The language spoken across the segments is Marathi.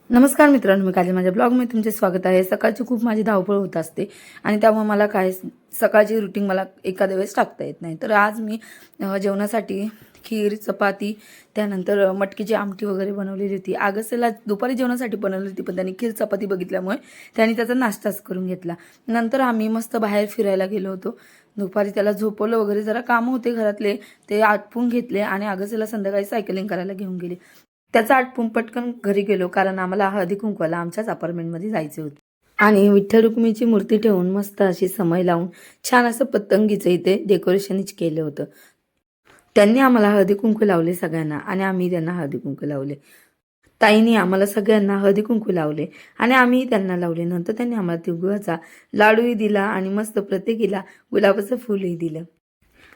नमस्कार मित्रांनो, मी काजल माझ्या ब्लॉगमध्ये तुमचे स्वागत आहे. सकाळची खूप माझी धावपळ होत असते आणि त्यामुळे मला काय सकाळची रुटीन मला एखाद्या वेळेस टाकता येत नाही. तर आज मी जेवणासाठी खीर, चपाती, त्यानंतर मटकीची आमटी वगैरे बनवलेली होती. आगस्याला दुपारी जेवणासाठी बनवली होती, पण त्यांनी खीर चपाती बघितल्यामुळे त्यांनी त्याचा नाश्ताच करून घेतला. नंतर आम्ही मस्त बाहेर फिरायला गेलो होतो. दुपारी त्याला झोपवलं वगैरे, जरा कामं होते घरातले ते आटपून घेतले आणि आगस्याला संध्याकाळी सायकलिंग करायला घेऊन गेले. त्याचा आटपून पटकन घरी गेलो, कारण आम्हाला हळदी कुंकवाला आमच्याच अपार्टमेंटमध्ये जायचे होते. आणि विठ्ठल रुक्मिणीची मूर्ती ठेवून मस्त अशी समय लावून छान असं पतंगीचं इथे डेकोरेशनच केलं होतं. त्यांनी आम्हाला हळदी कुंकू लावले सगळ्यांना आणि आम्ही त्यांना हळदी कुंकू लावले. ताईंनी आम्हाला सगळ्यांना हळदी कुंकू लावले आणि आम्ही त्यांना लावले. नंतर त्यांनी आम्हाला तिळगुळाचा लाडूही दिला आणि मस्त प्रत्येकीला गुलाबाचं फुलही दिलं.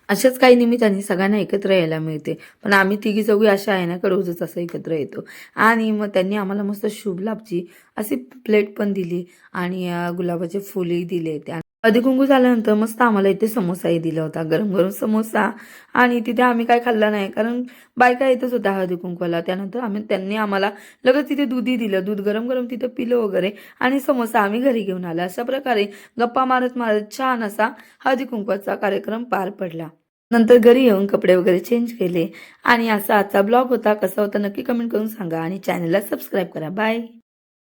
अशाच काही निमित्ताने सगळ्यांना एकत्र यायला मिळते. पण आम्ही तिघी चौघी अशा आहे ना, का रोजच असं एकत्र येतो. आणि मग त्यांनी आम्हाला मस्त शुभ लाभची अशी प्लेट पण दिली आणि गुलाबाचे फुलही दिले. त्या हळदी कुंकू झाल्यानंतर मस्त आम्हाला इथे समोसाही दिला होता, गरम गरम समोसा. आणि तिथे आम्ही काय खाल्लं नाही, कारण बायका येतच होत्या हळदी कुंकवाला. त्यानंतर त्यांनी आम्हाला लगेच तिथे दूधही दिलं, दूध गरम गरम तिथं पिलं वगैरे आणि समोसा आम्ही घरी घेऊन आलो. अशा प्रकारे गप्पा मारत मारत छान असा हळदी कुंकवाचा कार्यक्रम पार पडला. नंतर घरी येऊन कपडे वगैरे चेंज केले आणि असा आजचा ब्लॉग होता. कसा होता नक्की कमेंट करून सांगा आणि चॅनलला सबस्क्राईब करा. बाय.